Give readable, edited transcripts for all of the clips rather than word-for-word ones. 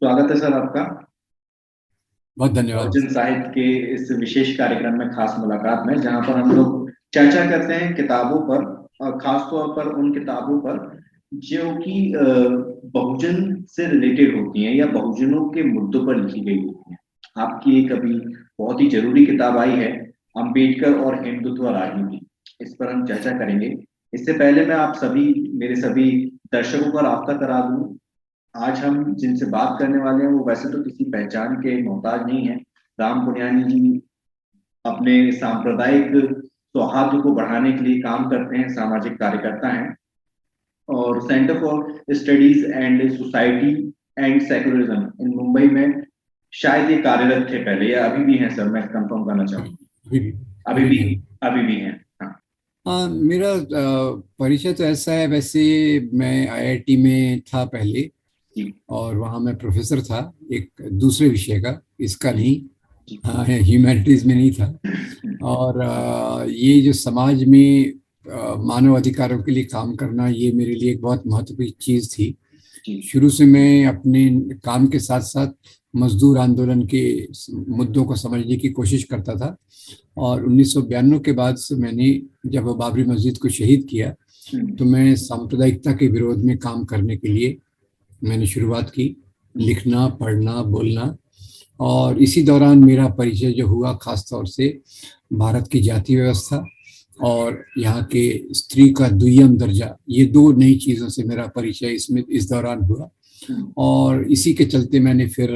स्वागत है सर आपका बहुत धन्यवाद। बहुजन साहित्य के इस विशेष कार्यक्रम में, खास मुलाकात में, जहां पर हम लोग चर्चा करते हैं किताबों पर, और खास तौर पर उन किताबों पर जो कि बहुजन से रिलेटेड होती हैं या बहुजनों के मुद्दों पर लिखी गई होती हैं। आपकी एक अभी बहुत ही जरूरी किताब आई है, अंबेडकर और हिंदुत्व राजनीति। इस पर हम चर्चा करेंगे। इससे पहले मैं आप सभी, मेरे सभी दर्शकों को राब्ता करा दूं। आज हम जिनसे बात करने वाले हैं वो वैसे तो किसी पहचान के मोहताज नहीं है। राम पुनियानी जी अपने सांप्रदायिक सौहार्द को बढ़ाने के लिए काम करते हैं, सामाजिक कार्यकर्ता हैं, और centre for studies and society and secularism in Mumbai में शायद ये कार्यरत थे पहले, या अभी भी हैं सर? मैं कंफर्म करना चाहूंगा। अभी भी अभी अभी भी, भी है। अभी भी हैं। हाँ हाँ, मेरा परिचय तो ऐसा है। वैसे मैं आईआईटी में था पहले, जी। और वहाँ मैं प्रोफेसर था एक दूसरे विषय का, इसका जी। नहीं। जी। हाँ, ह्यूमैनिटीज में नहीं था। और ये जो समाज में मानव अधिकारों के लिए काम करना, ये मेरे लिए एक बहुत महत्वपूर्ण चीज़ थी। जी। शुरू से मैं अपने काम के साथ साथ मजदूर आंदोलन के मुद्दों को समझने की कोशिश करता था। और 1992 के बाद से मैंने, जब बाबरी मस्जिद को शहीद किया, हम्म। तो मैं सांप्रदायिकता के विरोध में काम करने के लिए मैंने शुरुआत की, लिखना, पढ़ना, बोलना। और इसी दौरान मेरा परिचय जो हुआ, खास तौर से भारत की जाति व्यवस्था और यहाँ के स्त्री का दुय्यम दर्जा, ये दो नई चीज़ों से मेरा परिचय इसमें इस दौरान हुआ। हम्म। और इसी के चलते मैंने फिर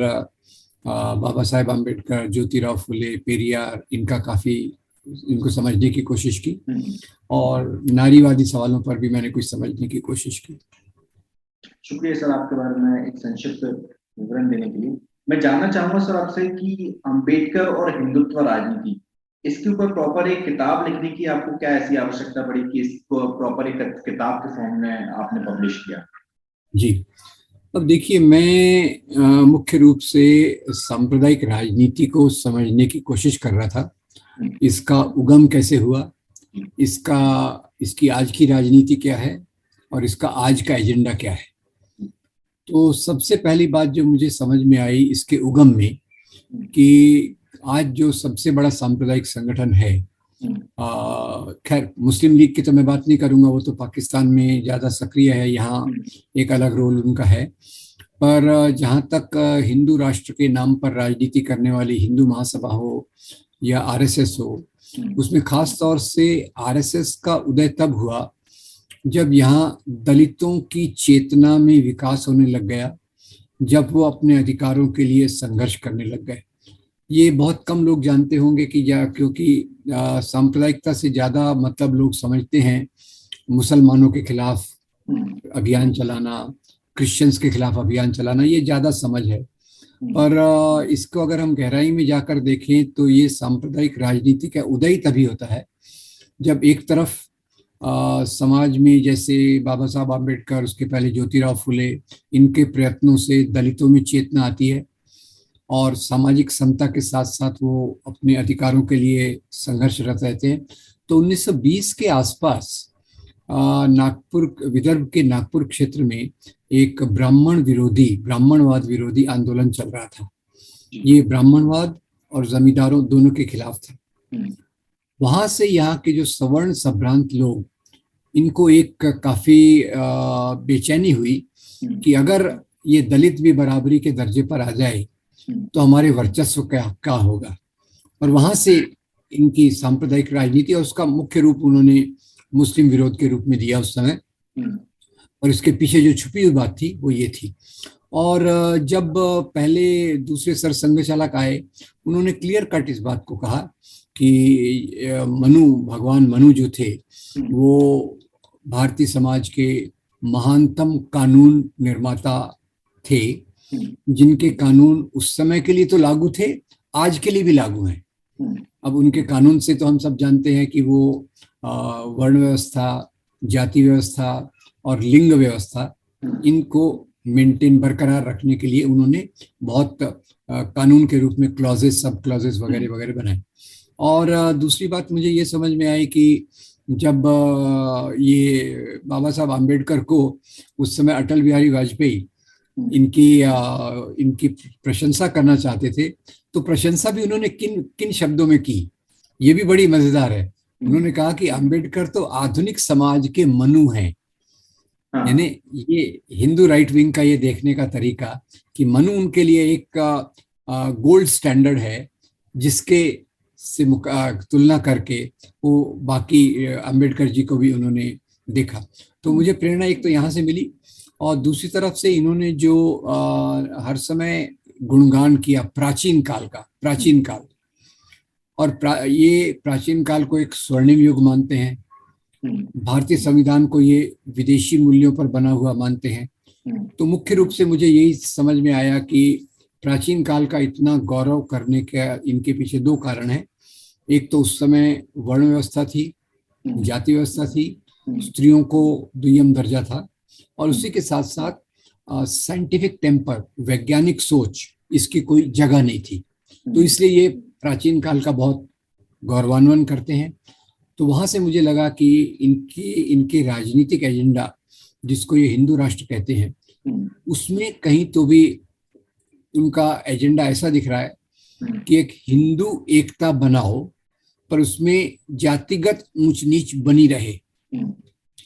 बाबा साहेब आम्बेडकर, ज्योतिराव फुले, पेरियार, इनको समझने की कोशिश की। हम्म। और नारीवादी सवालों पर भी मैंने कुछ समझने की कोशिश की। शुक्रिया सर आपके बारे में एक संक्षिप्त विवरण देने के लिए। मैं जानना चाहूंगा सर आपसे कि अंबेडकर और हिंदुत्व राजनीति, इसके ऊपर प्रॉपर एक किताब लिखने की आपको क्या ऐसी आवश्यकता पड़ी कि इसको प्रॉपर एक किताब के फॉर्म में आपने पब्लिश किया? जी, अब देखिए, मैं मुख्य रूप से सांप्रदायिक राजनीति को समझने की कोशिश कर रहा था। हम्म। इसका उगम कैसे हुआ, इसका इसकी आज की राजनीति क्या है, और इसका आज का एजेंडा क्या है। तो सबसे पहली बात जो मुझे समझ में आई इसके उगम में, कि आज जो सबसे बड़ा सांप्रदायिक संगठन है, खैर मुस्लिम लीग की तो मैं बात नहीं करूंगा, वो तो पाकिस्तान में ज़्यादा सक्रिय है, यहाँ एक अलग रोल उनका है। पर जहाँ तक हिंदू राष्ट्र के नाम पर राजनीति करने वाली हिंदू महासभा हो या आरएसएस हो, उसमें खास तौर से आरएसएस का उदय तब हुआ जब यहाँ दलितों की चेतना में विकास होने लग गया, जब वो अपने अधिकारों के लिए संघर्ष करने लग गए। ये बहुत कम लोग जानते होंगे कि क्योंकि सांप्रदायिकता से ज़्यादा मतलब लोग समझते हैं मुसलमानों के खिलाफ अभियान चलाना, क्रिश्चियंस के खिलाफ अभियान चलाना, ये ज़्यादा समझ है। पर इसको अगर हम गहराई में जाकर देखें तो ये सांप्रदायिक राजनीति का उदय तभी होता है जब एक तरफ समाज में, जैसे बाबा साहब आम्बेडकर, उसके पहले ज्योतिराव फुले, इनके प्रयत्नों से दलितों में चेतना आती है और सामाजिक समता के साथ साथ वो अपने अधिकारों के लिए संघर्षरत रहते हैं। तो 1920 के आसपास नागपुर, विदर्भ के नागपुर क्षेत्र में एक ब्राह्मणवाद विरोधी आंदोलन चल रहा था। ये ब्राह्मणवाद और जमींदारों दोनों के खिलाफ था। वहां से यहाँ के जो सवर्ण संभ्रांत लोग, इनको एक काफी बेचैनी हुई कि अगर ये दलित भी बराबरी के दर्जे पर आ जाए तो हमारे वर्चस्व क्या होगा। और वहां से इनकी सांप्रदायिक राजनीति, और उसका मुख्य रूप उन्होंने मुस्लिम विरोध के रूप में दिया उस समय। और इसके पीछे जो छुपी हुई बात थी वो ये थी। और जब पहले दूसरे सरसंघचालक आए, उन्होंने क्लियर कट इस बात को कहा कि भगवान मनु जो थे, वो भारतीय समाज के महानतम कानून निर्माता थे, जिनके कानून उस समय के लिए तो लागू थे, आज के लिए भी लागू हैं। अब उनके कानून से तो हम सब जानते हैं कि वो वर्ण व्यवस्था, जाति व्यवस्था और लिंग व्यवस्था, इनको मेंटेन, बरकरार रखने के लिए उन्होंने बहुत कानून के रूप में क्लॉजेस, सब क्लॉजेस वगैरह वगैरह बनाए। और दूसरी बात मुझे ये समझ में आई कि जब ये बाबा साहब आम्बेडकर को उस समय अटल बिहारी वाजपेयी इनकी प्रशंसा करना चाहते थे, तो प्रशंसा भी उन्होंने किन किन शब्दों में की, ये भी बड़ी मजेदार है। उन्होंने कहा कि अंबेडकर तो आधुनिक समाज के मनु हैं। यानी ये हिंदू राइट विंग का ये देखने का तरीका कि मनु उनके लिए एक गोल्ड स्टैंडर्ड है, जिसके से तुलना करके वो बाकी अंबेडकर जी को भी उन्होंने देखा। तो मुझे प्रेरणा एक तो यहाँ से मिली, और दूसरी तरफ से इन्होंने जो हर समय गुणगान किया प्राचीन काल का, प्राचीन काल, और ये प्राचीन काल को एक स्वर्णिम युग मानते हैं। भारतीय संविधान को ये विदेशी मूल्यों पर बना हुआ मानते हैं। तो मुख्य रूप से मुझे यही समझ में आया कि प्राचीन काल का इतना गौरव करने का इनके पीछे दो कारण हैं। एक तो उस समय वर्ण व्यवस्था थी, जाति व्यवस्था थी, स्त्रियों को दुय्यम दर्जा था, और उसी के साथ साथ साइंटिफिक टेम्पर, वैज्ञानिक सोच, इसकी कोई जगह नहीं थी। तो इसलिए ये प्राचीन काल का बहुत गौरवान्वित करते हैं। तो वहां से मुझे लगा कि इनके राजनीतिक एजेंडा, जिसको ये हिंदू राष्ट्र कहते हैं, उसमें कहीं तो भी उनका एजेंडा ऐसा दिख रहा है कि एक हिंदू एकता बनाओ, पर उसमें जातिगत ऊंच नीच बनी रहे।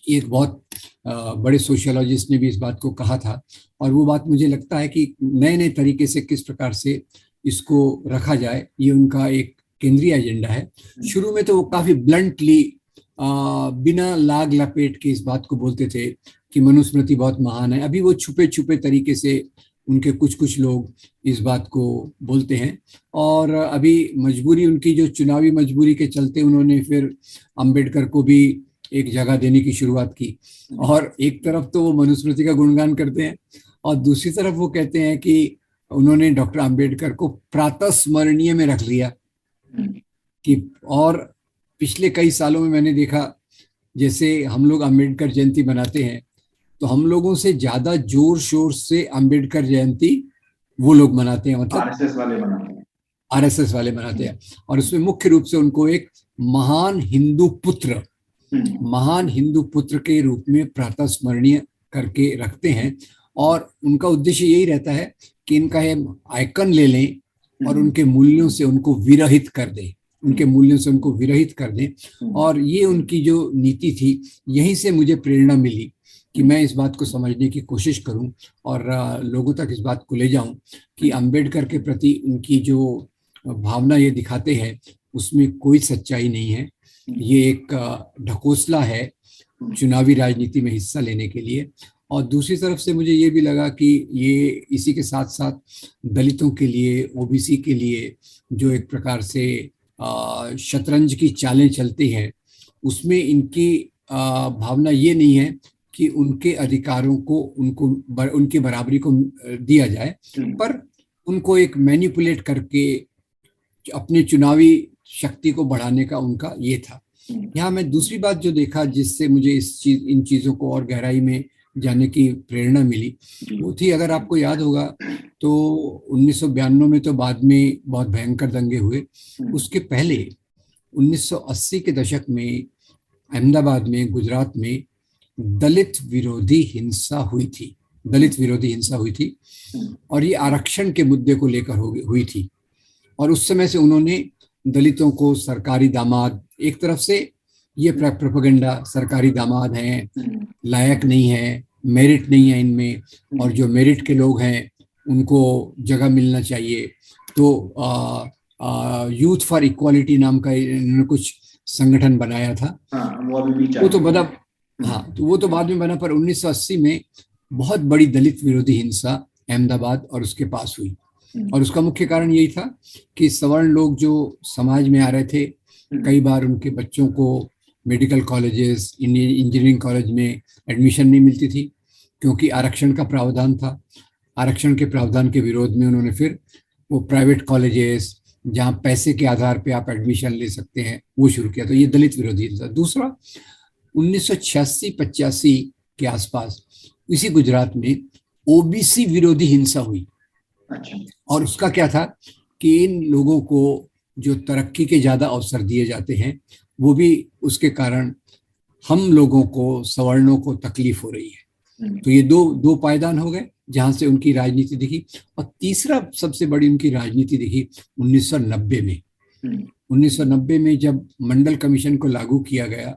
एक बहुत बड़े सोशियोलॉजिस्ट ने भी इस बात को कहा था, और वो बात मुझे लगता है कि नए नए तरीके से किस प्रकार से इसको रखा जाए, ये उनका एक केंद्रीय एजेंडा है। शुरू में तो वो काफी ब्लंटली, बिना लाग लपेट के इस बात को बोलते थे कि मनुस्मृति बहुत महान है। अभी वो छुपे छुपे तरीके से उनके कुछ कुछ लोग इस बात को बोलते हैं, और अभी मजबूरी उनकी, जो चुनावी मजबूरी के चलते, उन्होंने फिर अंबेडकर को भी एक जगह देने की शुरुआत की। और एक तरफ तो वो मनुस्मृति का गुणगान करते हैं, और दूसरी तरफ वो कहते हैं कि उन्होंने डॉक्टर अंबेडकर को प्रातस्मरणीय में रख लिया कि, और पिछले कई सालों में मैंने देखा, जैसे हम लोग अंबेडकर जयंती बनाते हैं, तो हम लोगों से ज्यादा जोर शोर से अंबेडकर जयंती वो लोग मनाते हैं, मतलब आरएसएस वाले मनाते हैं। और उसमें मुख्य रूप से उनको एक महान हिंदू पुत्र के रूप में प्रातः स्मरणीय करके रखते हैं, और उनका उद्देश्य यही रहता है कि इनका आइकन ले लें और उनके मूल्यों से उनको विरहित कर दें, और ये उनकी जो नीति थी, यहीं से मुझे प्रेरणा मिली कि मैं इस बात को समझने की कोशिश करूं और लोगों तक इस बात को ले जाऊं कि अंबेडकर के प्रति उनकी जो भावना ये दिखाते हैं, उसमें कोई सच्चाई नहीं है। ये एक ढकोसला है चुनावी राजनीति में हिस्सा लेने के लिए। और दूसरी तरफ से मुझे ये भी लगा कि ये इसी के साथ साथ दलितों के लिए, ओबीसी के लिए जो एक प्रकार से शतरंज की चालें चलती हैं, उसमें इनकी भावना ये नहीं है कि उनके अधिकारों को उनकी बराबरी को दिया जाए, पर उनको एक मैनिपुलेट करके अपने चुनावी शक्ति को बढ़ाने का उनका ये था। यहाँ मैं दूसरी बात जो देखा, जिससे मुझे इन चीज़ों को और गहराई में जानने की प्रेरणा मिली, वो थी, अगर आपको याद होगा तो 1992 में तो बाद में बहुत भयंकर दंगे हुए। उसके पहले 1980 के दशक में अहमदाबाद में, गुजरात में दलित विरोधी हिंसा हुई थी, और ये आरक्षण के मुद्दे को लेकर हुई थी। और उस समय से उन्होंने दलितों को सरकारी दामाद, एक तरफ से ये प्रोपेगेंडा, सरकारी दामाद हैं, लायक नहीं है, मेरिट नहीं है इनमें, और जो मेरिट के लोग हैं उनको जगह मिलना चाहिए। तो यूथ फॉर इक्वालिटी नाम का इन्होंने कुछ संगठन बनाया था। वो तो बाद में बना, पर 1980 में बहुत बड़ी दलित विरोधी हिंसा अहमदाबाद और उसके पास हुई, और उसका मुख्य कारण यही था कि सवर्ण लोग जो समाज में आ रहे थे, कई बार उनके बच्चों को मेडिकल कॉलेजेस, इंजीनियरिंग कॉलेज में एडमिशन नहीं मिलती थी, क्योंकि आरक्षण का प्रावधान था। आरक्षण के प्रावधान के विरोध में उन्होंने फिर वो प्राइवेट कॉलेजेस, जहाँ पैसे के आधार पे आप एडमिशन ले सकते हैं, वो शुरू किया। तो ये दलित विरोधी था। दूसरा, 1986-85 के आसपास इसी गुजरात में ओबीसी विरोधी हिंसा हुई। और उसका क्या था कि इन लोगों को जो तरक्की के ज्यादा अवसर दिए जाते हैं, वो भी उसके कारण हम लोगों को, सवर्णों को तकलीफ हो रही है। तो ये दो पायदान हो गए। जहां से उनकी राजनीति दिखी। और तीसरा सबसे बड़ी उनकी राजनीति दिखी 1990 में। 1990 में जब मंडल कमीशन को लागू किया गया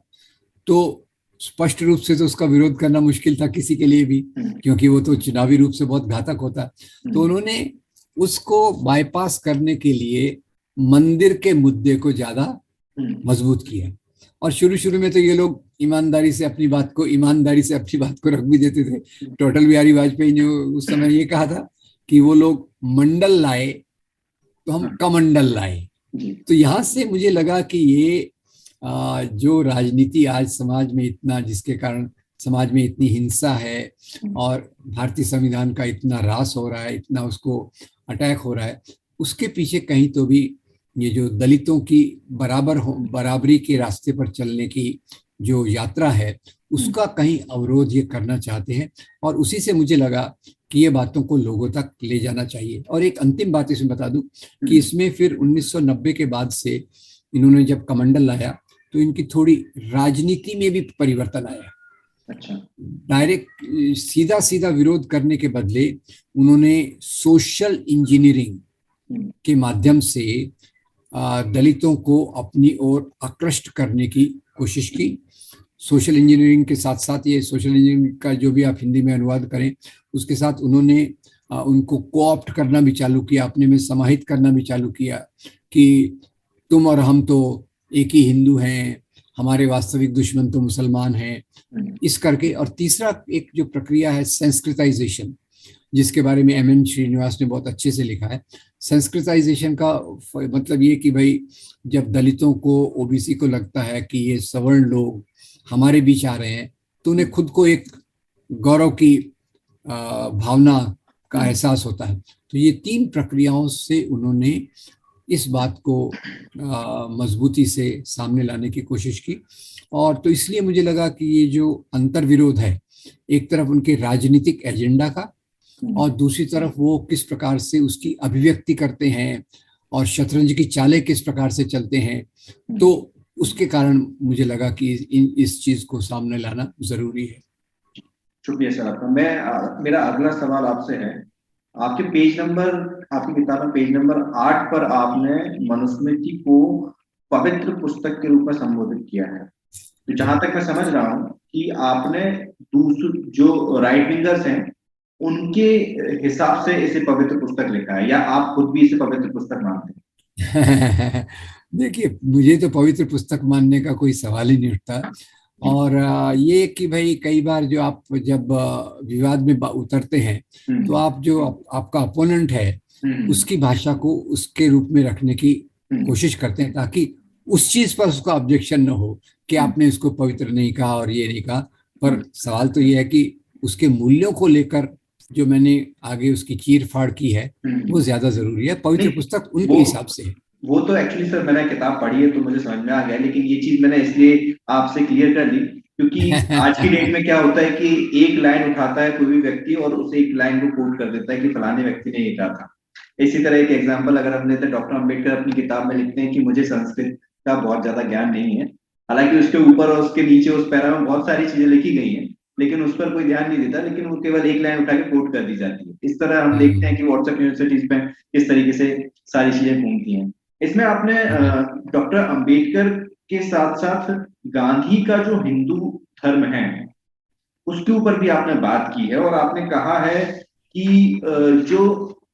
तो स्पष्ट रूप से तो उसका विरोध करना मुश्किल था किसी के लिए भी, क्योंकि वो तो चुनावी रूप से बहुत घातक होता। तो उन्होंने उसको बाईपास करने के लिए मंदिर के मुद्दे को ज्यादा मजबूत किया। और शुरू शुरू में तो ये लोग ईमानदारी से अपनी बात को रख भी देते थे। अटल बिहारी वाजपेयी ने उस समय ये कहा था कि वो लोग मंडल लाए तो हम कमंडल लाए। तो यहाँ से मुझे लगा कि ये जो राजनीति आज समाज में इतना, जिसके कारण समाज में इतनी हिंसा है और भारतीय संविधान का इतना ह्रास हो रहा है, इतना उसको अटैक हो रहा है, उसके पीछे कहीं तो भी ये जो दलितों की बराबरी के रास्ते पर चलने की जो यात्रा है उसका कहीं अवरोध ये करना चाहते हैं। और उसी से मुझे लगा कि ये बातों को लोगों तक ले जाना चाहिए। और एक अंतिम बात इसमें बता दूं कि इसमें फिर 1990 के बाद से इन्होंने जब कमंडल लाया तो इनकी थोड़ी राजनीति में भी परिवर्तन आया। अच्छा। डायरेक्ट सीधा सीधा विरोध करने के बदले उन्होंने सोशल इंजीनियरिंग के माध्यम से दलितों को अपनी ओर आकृष्ट करने की कोशिश की। सोशल इंजीनियरिंग के साथ साथ, ये सोशल इंजीनियरिंग का जो भी आप हिंदी में अनुवाद करें, उसके साथ उन्होंने उनको कोऑप्ट करना भी चालू किया, अपने में समाहित करना भी चालू किया कि तुम और हम तो एक ही हिंदू हैं, हमारे वास्तविक दुश्मन तो मुसलमान हैं, इस करके। और तीसरा एक जो प्रक्रिया है संस्कृताइजेशन, जिसके बारे में एम.एन. श्रीनिवास ने बहुत अच्छे से लिखा है। संस्कृताइजेशन का मतलब ये कि भाई जब दलितों को, ओबीसी को लगता है कि ये सवर्ण लोग हमारे बीच आ रहे हैं तो उन्हें खुद को एक गौरव की भावना का एहसास होता है। तो ये तीन प्रक्रियाओं से उन्होंने इस बात को मजबूती से सामने लाने की कोशिश की। और तो इसलिए मुझे लगा कि ये जो अंतर्विरोध है, एक तरफ उनके राजनीतिक एजेंडा का और दूसरी तरफ वो किस प्रकार से उसकी अभिव्यक्ति करते हैं और शतरंज की चालें किस प्रकार से चलते हैं, तो उसके कारण मुझे लगा कि इस चीज को सामने लाना जरूरी है। शुक्रिया सर आपका। मेरा अगला सवाल आपसे है, आपके आपकी किताब में पेज नंबर 8 पर आपने मनुस्मृति को पवित्र पुस्तक के रूप में संबोधित किया है। तो जहां तक मैं समझ रहा हूँ कि आपने दूसरे जो राइट विंगर्स हैं उनके हिसाब से इसे पवित्र पुस्तक लिखा है, या आप खुद भी इसे पवित्र पुस्तक मानते हैं? देखिए, मुझे तो पवित्र पुस्तक मानने का कोई सवाल ही नहीं उठता। और ये कि भाई कई बार जो आप जब विवाद में उतरते हैं तो आप जो आपका अपोनेंट है उसकी भाषा को उसके रूप में रखने की कोशिश करते हैं, ताकि उस चीज पर उसका ऑब्जेक्शन न हो कि आपने इसको पवित्र नहीं कहा और ये नहीं कहा। पर सवाल तो ये है कि उसके मूल्यों को लेकर जो मैंने आगे उसकी चीर फाड़ की है वो ज्यादा जरूरी है। पवित्र पुस्तक उनके हिसाब से है। वो तो एक्चुअली सर मैंने किताब पढ़ी है तो मुझे समझ में आ गया, लेकिन ये चीज मैंने इसलिए आपसे क्लियर कर दी क्योंकि आज की डेट में क्या होता है कि एक लाइन उठाता है कोई भी व्यक्ति और उस एक लाइन को कोट कर देता है कि फलाने व्यक्ति ने ये कहा था। इसी तरह एक एग्जांपल अगर हम लेते हैं, डॉक्टर अम्बेडकर अपनी किताब में लिखते हैं कि मुझे संस्कृत का बहुत ज्यादा ज्ञान नहीं है, हालांकि उसके ऊपर और उसके नीचे उस पैरा में बहुत सारी चीजें लिखी गई हैं, लेकिन उस पर कोई ध्यान नहीं देता, लेकिन वो केवल एक लाइन उठा के कोट कर दी जाती है। इस तरह हम देखते हैं कि व्हाट्सएप यूनिवर्सिटीज में किस तरीके से सारी चीजें घूमती हैं। इसमें आपने डॉक्टर अंबेडकर के साथ साथ गांधी का जो हिंदू धर्म है उसके ऊपर भी आपने बात की है, और आपने कहा है कि जो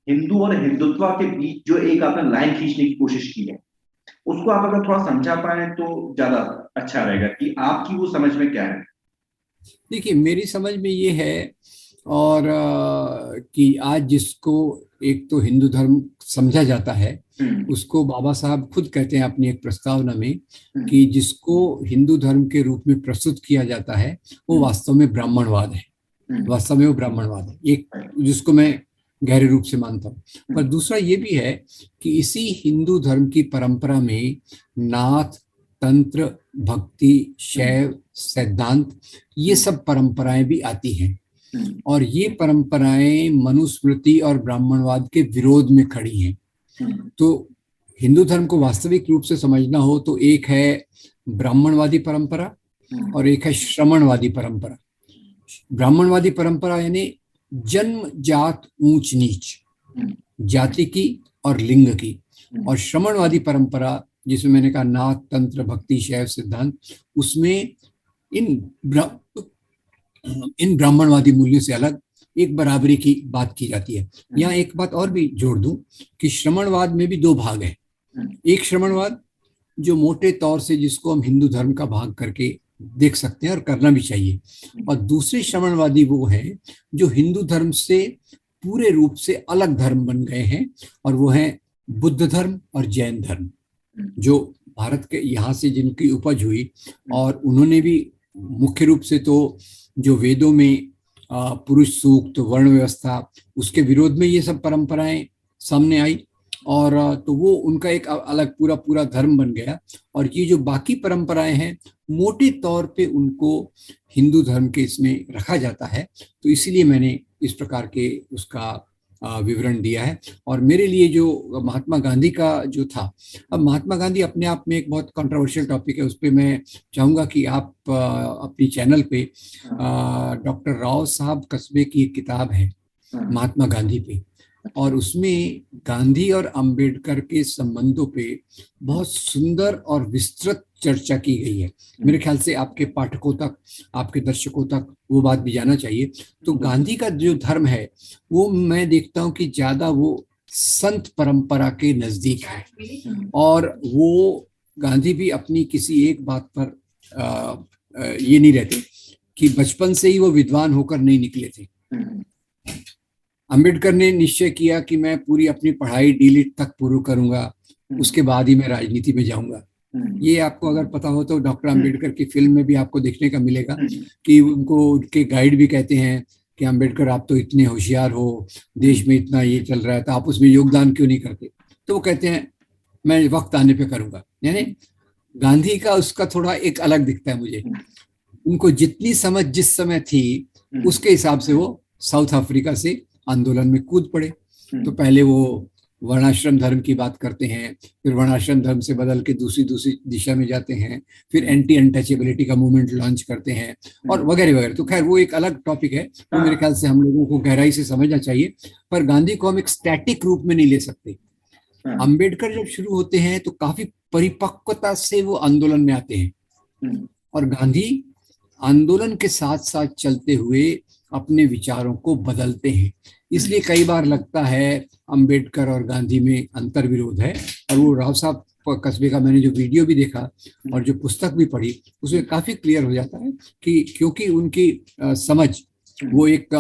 हिंदू और हिंदुत्व के बीच जो एक आपने लाइन खींचने की कोशिश की है, उसको आप अगर थोड़ा समझा पाए तो ज्यादा अच्छा रहेगा कि आपकी वो समझ में क्या है। देखिए, मेरी समझ में ये है और कि आज जिसको एक तो हिंदू धर्म समझा जाता है उसको बाबा साहब खुद कहते हैं अपनी एक प्रस्तावना में कि जिसको हिंदू धर्म के रूप में प्रस्तुत किया जाता है वो वास्तव में ब्राह्मणवाद है। वास्तव में वो ब्राह्मणवाद है, एक जिसको मैं गहरे रूप से मानता हूँ। पर दूसरा ये भी है कि इसी हिंदू धर्म की परंपरा में नाथ, तंत्र, भक्ति, शैव, सिद्धांत, ये सब परंपराएं भी आती हैं, और ये परंपराएं मनुस्मृति और ब्राह्मणवाद के विरोध में खड़ी हैं। तो हिंदू धर्म को वास्तविक रूप से समझना हो तो एक है ब्राह्मणवादी परंपरा और एक है श्रमणवादी परंपरा। ब्राह्मणवादी परंपरा यानी जन्म जात ऊंच नीच, जाति की और लिंग की, और श्रमणवादी परंपरा जिसमें मैंने कहा नाथ तंत्र भक्ति शैव सिद्धांत, उसमें इन ब्राह्मणवादी मूल्यों से अलग एक बराबरी की बात की जाती है। यहाँ एक बात और भी जोड़ दूं कि श्रमणवाद में भी दो भाग हैं। एक श्रमणवाद जो मोटे तौर से जिसको हम हिंदू धर्म का भाग करके देख सकते हैं और करना भी चाहिए, और दूसरे श्रमणवादी वो हैं जो हिंदू धर्म से पूरे रूप से अलग धर्म बन गए हैं, और वो है बुद्ध धर्म और जैन धर्म, जो भारत के यहाँ से जिनकी उपज हुई, और उन्होंने भी मुख्य रूप से तो जो वेदों में पुरुष सूक्त वर्ण व्यवस्था उसके विरोध में ये सब परंपराएं सामने आई, और तो वो उनका एक अलग पूरा पूरा धर्म बन गया। और ये जो बाकी परंपराएं हैं मोटे तौर पे उनको हिंदू धर्म के इसमें रखा जाता है, तो इसीलिए मैंने इस प्रकार के उसका विवरण दिया है। और मेरे लिए जो महात्मा गांधी का जो था, अब महात्मा गांधी अपने आप में एक बहुत कंट्रोवर्शियल टॉपिक है, उस पर मैं चाहूँगा कि आप अपनी चैनल पे डॉक्टर राव साहब कस्बे की एक किताब है महात्मा गांधी पे, और उसमें गांधी और अंबेडकर के संबंधों पे बहुत सुंदर और विस्तृत चर्चा की गई है। मेरे ख्याल से आपके पाठकों तक, आपके दर्शकों तक वो बात भी जाना चाहिए। तो गांधी का जो धर्म है वो मैं देखता हूँ कि ज्यादा वो संत परंपरा के नजदीक है, और वो गांधी भी अपनी किसी एक बात पर ये नहीं रहते कि बचपन से ही वो विद्वान होकर नहीं निकले थे। अंबेडकर ने निश्चय किया कि मैं पूरी अपनी पढ़ाई डीलिट तक पूरी करूंगा, उसके बाद ही मैं राजनीति में जाऊंगा। ये आपको अगर पता हो तो डॉक्टर अंबेडकर की फिल्म में भी आपको देखने का मिलेगा कि उनको उनके गाइड भी कहते हैं कि अंबेडकर आप तो इतने होशियार हो, देश में इतना ये चल रहा है तो आप उसमें योगदान क्यों नहीं करते? तो वो कहते हैं मैं वक्त आने पे करूंगा। यानी गांधी का उसका थोड़ा एक अलग दिखता है मुझे। उनको जितनी समझ जिस समय थी उसके हिसाब से वो साउथ अफ्रीका से आंदोलन में कूद पड़े। तो पहले वो वर्णाश्रम धर्म की बात करते हैं, फिर वर्णाश्रम धर्म से बदल के दूसरी दिशा में जाते हैं, फिर एंटी अनटचेबिलिटी का मूवमेंट लॉन्च करते हैं, और वगैरह वगैरह। तो खैर वो एक अलग टॉपिक है, तो मेरे ख्याल से हम लोगों को गहराई से समझना चाहिए। पर गांधी को हम एक स्टैटिक रूप में नहीं ले सकते। अंबेडकर जब शुरू होते हैं तो काफी परिपक्वता से वो आंदोलन में आते हैं, और गांधी आंदोलन के साथ साथ चलते हुए अपने विचारों को बदलते हैं। इसलिए कई बार लगता है अंबेडकर और गांधी में अंतर विरोध है। और वो राव साहब कस्बे का मैंने जो वीडियो भी देखा और जो पुस्तक भी पढ़ी उसमें काफी क्लियर हो जाता है कि क्योंकि उनकी समझ, वो एक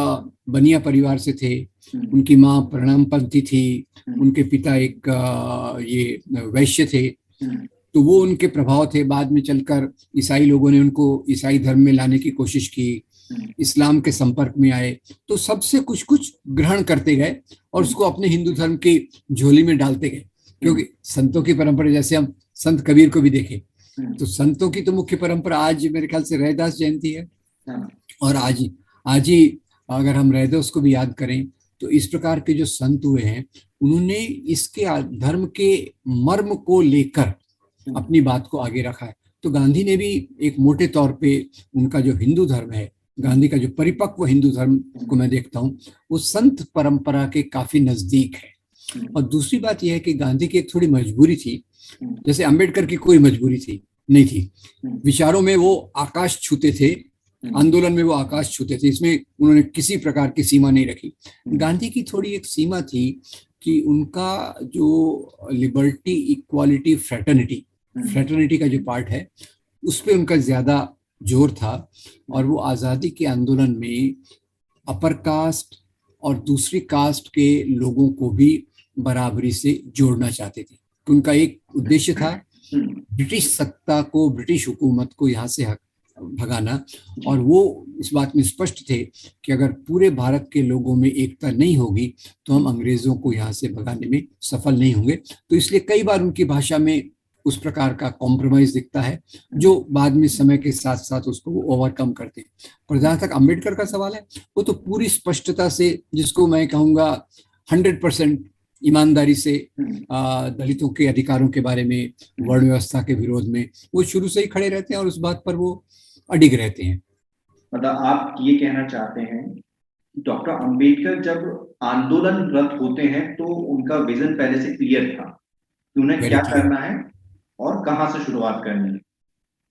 बनिया परिवार से थे, उनकी माँ प्रणामपंथी थी, उनके पिता एक ये वैश्य थे, तो वो उनके प्रभाव थे। बाद में चलकर ईसाई लोगों ने उनको ईसाई धर्म में लाने की कोशिश की, इस्लाम के संपर्क में आए, तो सबसे कुछ कुछ ग्रहण करते गए और उसको अपने हिंदू धर्म की झोली में डालते गए। क्योंकि संतों की परंपरा, जैसे हम संत कबीर को भी देखें तो संतों की तो मुख्य परंपरा आज मेरे ख्याल से रैदास जयंती है, और आज ही अगर हम रैदास को भी याद करें तो इस प्रकार के जो संत हुए हैं उन्होंने इसके धर्म के मर्म को लेकर अपनी बात को आगे रखा है। तो गांधी ने भी एक मोटे तौर पे उनका जो हिंदू धर्म है, गांधी का जो परिपक्व हिंदू धर्म को मैं देखता हूँ वो संत परंपरा के काफी नजदीक है। और दूसरी बात यह है कि गांधी की एक थोड़ी मजबूरी थी, जैसे अंबेडकर की कोई मजबूरी नहीं थी। विचारों में वो आकाश छूते थे, आंदोलन में वो आकाश छूते थे, इसमें उन्होंने किसी प्रकार की सीमा नहीं रखी। गांधी की थोड़ी एक सीमा थी कि उनका जो लिबर्टी इक्वालिटी फ्रेटर्निटी का जो पार्ट है उस पर उनका ज्यादा जोर था, और वो आज़ादी के आंदोलन में अपर कास्ट और दूसरी कास्ट के लोगों को भी बराबरी से जोड़ना चाहते थे। उनका एक उद्देश्य था ब्रिटिश सत्ता को, ब्रिटिश हुकूमत को यहाँ से भगाना, और वो इस बात में स्पष्ट थे कि अगर पूरे भारत के लोगों में एकता नहीं होगी तो हम अंग्रेजों को यहाँ से भगाने में सफल नहीं होंगे। तो इसलिए कई बार उनकी भाषा में उस प्रकार का कॉम्प्रोमाइज दिखता है जो बाद में समय के साथ साथ उसको वो ओवरकम करते हैं। पर जहाँ तक अंबेडकर का सवाल है वो तो पूरी स्पष्टता से, जिसको मैं कहूँगा 100% ईमानदारी से दलितों के अधिकारों के बारे में, वर्ण व्यवस्था के विरोध में वो शुरू से ही खड़े रहते हैं और उस बात पर वो अडिग रहते हैं। मतलब आप ये कहना चाहते हैं डॉक्टर अंबेडकर जब आंदोलनरत होते हैं तो उनका विजन पहले से क्लियर था कि उन्हें वेरी क्या क्लियर। करना है और कहाँ से शुरुआत करनी है।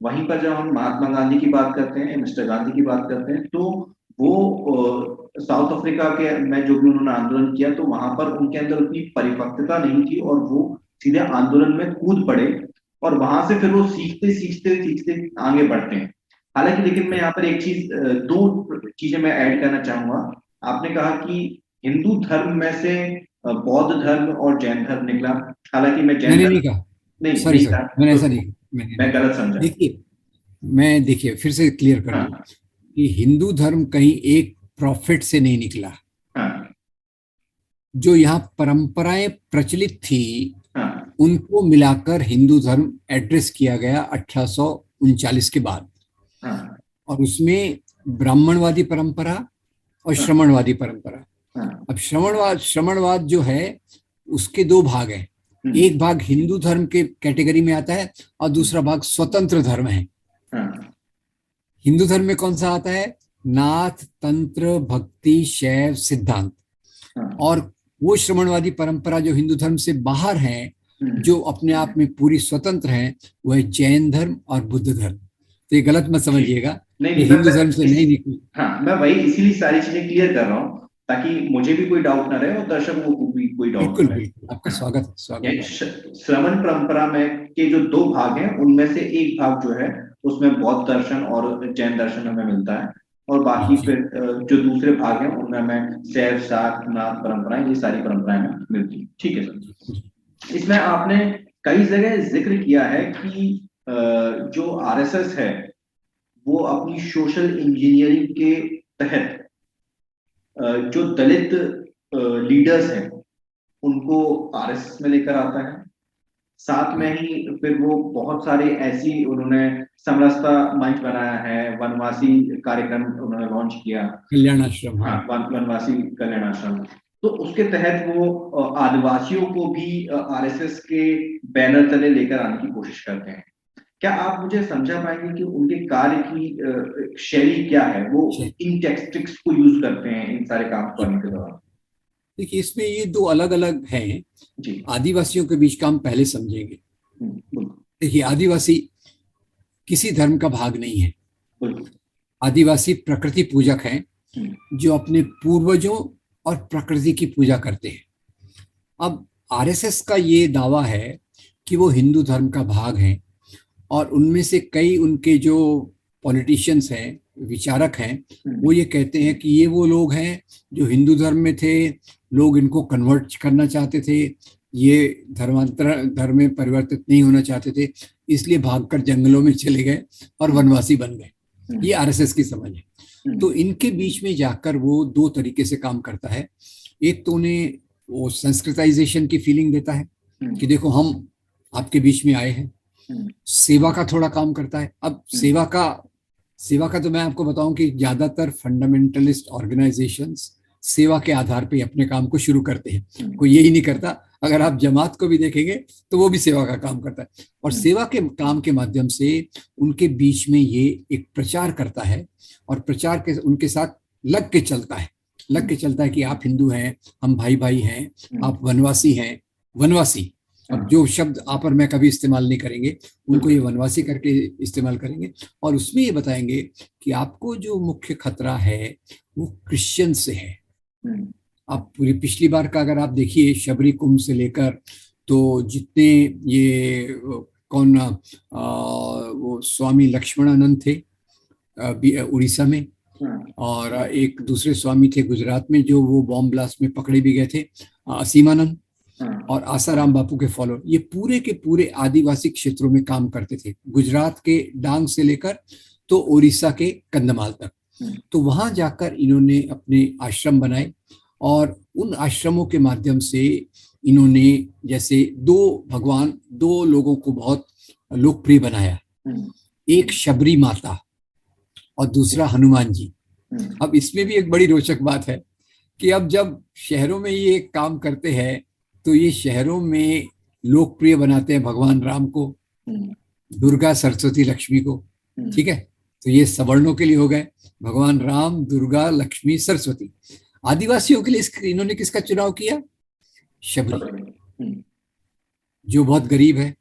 वहीं पर जब हम महात्मा गांधी की बात करते हैं, मिस्टर गांधी की बात करते हैं, तो वो साउथ अफ्रीका के में जो भी उन्होंने आंदोलन किया तो वहां पर उनके अंदर उतनी परिपक्वता नहीं थी और वो सीधे आंदोलन में कूद पड़े और वहां से फिर वो सीखते सीखते सीखते आगे बढ़ते हैं। हालांकि लेकिन मैं यहाँ पर एक चीज, दो चीजें मैं ऐड करना चाहूंगा। आपने कहा कि हिंदू धर्म में से बौद्ध धर्म और जैन धर्म निकला। हालांकि मैं जैन मैंने धर्म नहीं कहा। नहीं सॉरी नहीं सॉरी, था, मैंने तो ऐसा नहीं, मैंने नहीं मैं कहा। गलत समझा। देखिए, मैं देखिए फिर से क्लियर कर दूं हाँ कि हिंदू धर्म कहीं एक प्रॉफिट से नहीं निकला। हाँ जो यहाँ परंपराएं प्रचलित थी हाँ उनको मिलाकर हिंदू धर्म एड्रेस किया गया 1839 के बाद। हाँ और उसमें ब्राह्मणवादी परंपरा और हाँ श्रमणवादी परंपरा। हाँ अब श्रमणवाद श्रमणवाद जो है उसके दो भाग हैं। हम्म, एक भाग हिंदू धर्म के कैटेगरी में आता है और दूसरा भाग स्वतंत्र धर्म है। हाँ हिंदू धर्म में कौन सा आता है? नाथ, तंत्र, भक्ति, शैव, सिद्धांत। हाँ और वो श्रमणवादी परंपरा जो हिंदू धर्म से बाहर है, हम्म, जो अपने आप में पूरी स्वतंत्र है, वह है जैन धर्म और बुद्ध धर्म। तो ये गलत मत ठीक। समझिएगा, नहीं ये नहीं, हिंदू धर्म से नहीं निकली। हाँ मैं वही इसीलिए सारी चीजें क्लियर कर रहा हूँ ताकि मुझे भी कोई डाउट ना रहे और दर्शकों को भी कोई डाउट बिल्कुल ना रहे। बिल्कुल, आपका हाँ, स्वागत है, स्वागत ये है। श्रमण परंपरा में के जो दो भाग हैं उनमें से एक भाग जो है उसमें बौद्ध दर्शन और जैन दर्शन हमें मिलता है और बाकी जी। फिर जो दूसरे भाग हैं उनमें हमें शैव, शाक्त, नाथ परंपराएं, ये सारी परंपराएं हमें मिलती हैं। ठीक है सर। इसमें आपने कई जगह जिक्र किया है कि जो आरएसएस है वो अपनी सोशल इंजीनियरिंग के तहत जो दलित लीडर्स हैं उनको आरएसएस में लेकर आता है। साथ में ही फिर वो बहुत सारे ऐसी उन्होंने समरसता मंच बनाया है, वनवासी कार्यक्रम उन्होंने लॉन्च किया। कल्याण आश्रम, हाँ, हाँ। वनवासी कल्याण आश्रम। तो उसके तहत वो आदिवासियों को भी आरएसएस के बैनर तले लेकर आने की कोशिश करते हैं। क्या आप मुझे समझा पाएंगे कि उनके कार्य की शैली क्या है? वो जी। इन टेक्टिक्स को यूज करते हैं इन सारे काम करने के दौरान। देखिए, इसमें ये दो अलग अलग हैं। जी। आदिवासियों के बीच का हम पहले समझेंगे। बिल्कुल देखिए, आदिवासी किसी धर्म का भाग नहीं है। बिल्कुल। आदिवासी प्रकृति पूजक हैं हम्म, जो अपने पूर्वजों और प्रकृति की पूजा करते हैं। अब आरएसएस का ये दावा है कि वो हिंदू धर्म का भाग हैं और उनमें से कई उनके जो पॉलिटिशियंस हैं, विचारक हैं, वो ये कहते हैं कि ये वो लोग हैं जो हिंदू धर्म में थे, लोग इनको कन्वर्ट करना चाहते थे, ये धर्म में परिवर्तित नहीं होना चाहते थे, इसलिए भागकर जंगलों में चले गए और वनवासी बन गए। ये आरएसएस की समझ है। तो इनके बीच में जाकर वो दो तरीके से काम करता है। एक तो उन्हें वो संस्कृताइजेशन की फीलिंग देता है कि देखो हम आपके बीच में आए हैं। सेवा का थोड़ा काम करता है। अब सेवा का तो मैं आपको बताऊं कि ज्यादातर फंडामेंटलिस्ट ऑर्गेनाइजेशंस सेवा के आधार पे अपने काम को शुरू करते हैं। कोई यही नहीं करता। अगर आप जमात को भी देखेंगे तो वो भी सेवा का काम करता है और सेवा के काम के माध्यम से उनके बीच में ये एक प्रचार करता है और प्रचार के उनके साथ लग के चलता है कि आप हिंदू हैं, हम भाई भाई हैं, आप वनवासी हैं। वनवासी, अब जो शब्द आप और मैं कभी इस्तेमाल नहीं करेंगे, उनको ये वनवासी करके इस्तेमाल करेंगे और उसमें ये बताएंगे कि आपको जो मुख्य खतरा है वो क्रिश्चियन से है। आप पूरी पिछली बार का अगर आप देखिए, शबरी कुंभ से लेकर तो जितने ये कौन वो स्वामी लक्ष्मणानंद थे उड़ीसा में, और एक दूसरे स्वामी थे गुजरात में जो वो बॉम्ब ब्लास्ट में पकड़े भी गए थे, असीमानंद, और आसाराम बापू के फॉलोअर, ये पूरे के पूरे आदिवासी क्षेत्रों में काम करते थे, गुजरात के डांग से लेकर तो उड़ीसा के कंधमाल तक। तो वहां जाकर इन्होंने अपने आश्रम बनाए और उन आश्रमों के माध्यम से इन्होंने जैसे दो लोगों को बहुत लोकप्रिय बनाया। एक शबरी माता और दूसरा हनुमान जी। अब इसमें भी एक बड़ी रोचक बात है कि अब जब शहरों में ये काम करते हैं तो ये शहरों में लोकप्रिय बनाते हैं भगवान राम को, दुर्गा, सरस्वती, लक्ष्मी को, ठीक है। तो ये सवर्णों के लिए हो गए, भगवान राम, दुर्गा, लक्ष्मी, सरस्वती। आदिवासियों के लिए इन्होंने किसका चुनाव किया? शबरी, जो बहुत गरीब है,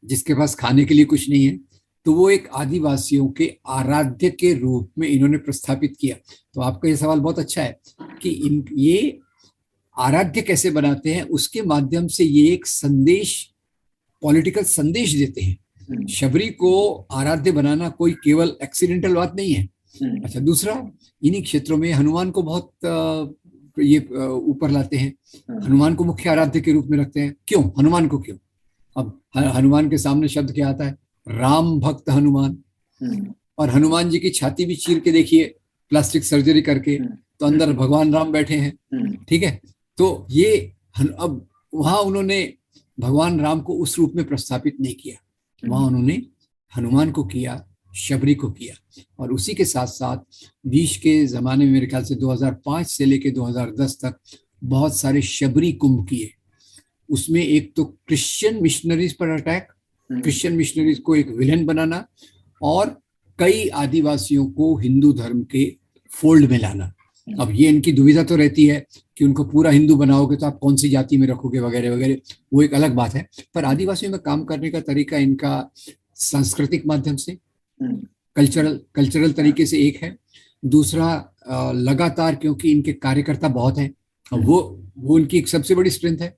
जिसके पास खाने के लिए कुछ नहीं है, तो वो एक आदिवासियों के आराध्य के रूप में इन्होंने प्रस्थापित किया। तो आपका ये सवाल बहुत अच्छा है कि ये आराध्य कैसे बनाते हैं, उसके माध्यम से ये एक संदेश, पॉलिटिकल संदेश देते हैं। शबरी को आराध्य बनाना कोई केवल एक्सीडेंटल बात नहीं है। अच्छा, दूसरा, इन्हीं क्षेत्रों में हनुमान को बहुत ये ऊपर लाते हैं, हनुमान को मुख्य आराध्य के रूप में रखते हैं। क्यों हनुमान को, क्यों? अब हनुमान के सामने शब्द क्या आता है? राम भक्त हनुमान। और हनुमान जी की छाती भी चीर के देखिए, प्लास्टिक सर्जरी करके, तो अंदर भगवान राम बैठे हैं। ठीक है, तो ये अब वहां उन्होंने भगवान राम को उस रूप में प्रस्थापित नहीं किया, वहां उन्होंने हनुमान को किया, शबरी को किया। और उसी के साथ साथ बीच के जमाने में, मेरे ख्याल से 2005 से लेके 2010 तक बहुत सारे शबरी कुंभ किए। उसमें एक तो क्रिश्चियन मिशनरीज पर अटैक, क्रिश्चियन मिशनरीज को एक विलेन बनाना, और कई आदिवासियों को हिंदू धर्म के फोल्ड में लाना। अब ये इनकी दुविधा तो रहती है कि उनको पूरा हिंदू बनाओगे तो आप कौन सी जाति में रखोगे वगैरह वगैरह, वो एक अलग बात है। पर आदिवासियों में काम करने का तरीका इनका सांस्कृतिक माध्यम से, कल्चरल तरीके से एक है। दूसरा, लगातार, क्योंकि इनके कार्यकर्ता बहुत हैं, वो उनकी एक सबसे बड़ी स्ट्रेंथ है।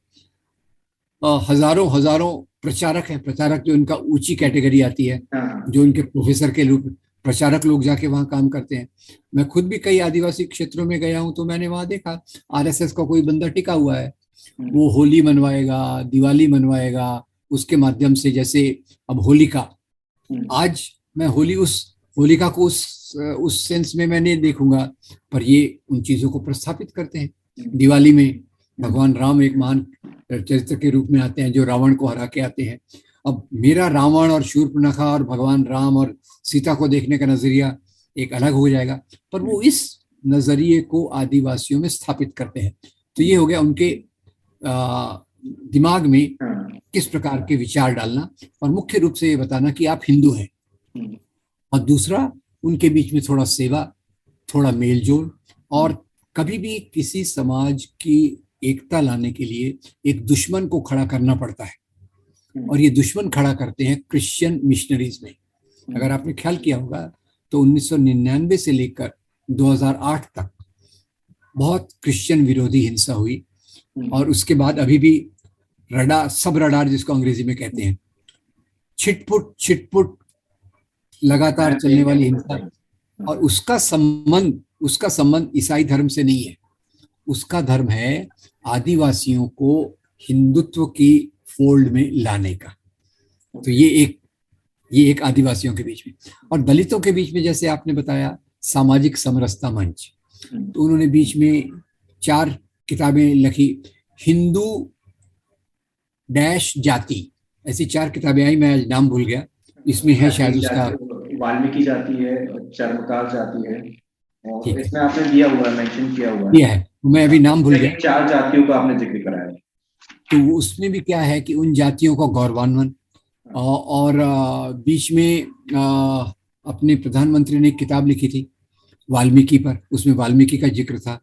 हजारों प्रचारक हैं, प्रचारक जो इनका ऊंची कैटेगरी आती है, जो इनके प्रोफेसर के रूप में प्रचारक लोग जाके वहां काम करते हैं। मैं खुद भी कई आदिवासी क्षेत्रों में गया हूं, तो मैंने वहां देखा आरएसएस का कोई बंदा टिका हुआ है, वो होली मनवाएगा, दिवाली मनवाएगा, उसके माध्यम से। जैसे अब होलिका, आज मैं होलिका को उस सेंस में मैं नहीं देखूंगा, पर ये उन चीजों को प्रस्थापित करते हैं। दिवाली में भगवान राम एक महान चरित्र के रूप में आते हैं, जो रावण को हरा के आते हैं। अब मेरा रावण और शूर्पणखा और भगवान राम और सीता को देखने का नजरिया एक अलग हो जाएगा, पर वो इस नजरिए को आदिवासियों में स्थापित करते हैं। तो ये हो गया उनके दिमाग में किस प्रकार के विचार डालना, और मुख्य रूप से ये बताना कि आप हिंदू हैं। और दूसरा, उनके बीच में थोड़ा सेवा, थोड़ा मेल जोल, और कभी भी किसी समाज की एकता लाने के लिए एक दुश्मन को खड़ा करना पड़ता है, और ये दुश्मन खड़ा करते हैं क्रिश्चियन मिशनरीज में। अगर आपने ख्याल किया होगा तो 1999 से लेकर 2008 तक बहुत क्रिश्चियन विरोधी हिंसा हुई, और उसके बाद अभी भी सब रडार जिसको अंग्रेजी में कहते हैं, छिटपुट लगातार चलने वाली हिंसा। और उसका संबंध ईसाई धर्म से नहीं है, उसका धर्म है आदिवासियों को हिंदुत्व की फोल्ड में लाने का। तो ये एक आदिवासियों के बीच में। और दलितों के बीच में, जैसे आपने बताया, सामाजिक समरसता मंच, तो उन्होंने बीच में 4 किताबें लिखी, हिंदू डैश जाति, ऐसी 4 किताबें आई, मैं आज नाम भूल गया। इसमें है शायद उसका वाल्मीकि जाति है, चर्मकार जाति है, और इसमें आपने दिया हुआ है, मेंशन किया हुआ है, मैं अभी नाम भूल गया। 4 जातियों का आपने जिक्र कराया। तो उसमें भी क्या है कि उन जातियों का गौरवान्वन, और बीच में अपने प्रधानमंत्री ने एक किताब लिखी थी वाल्मीकि पर, उसमें वाल्मीकि का जिक्र था।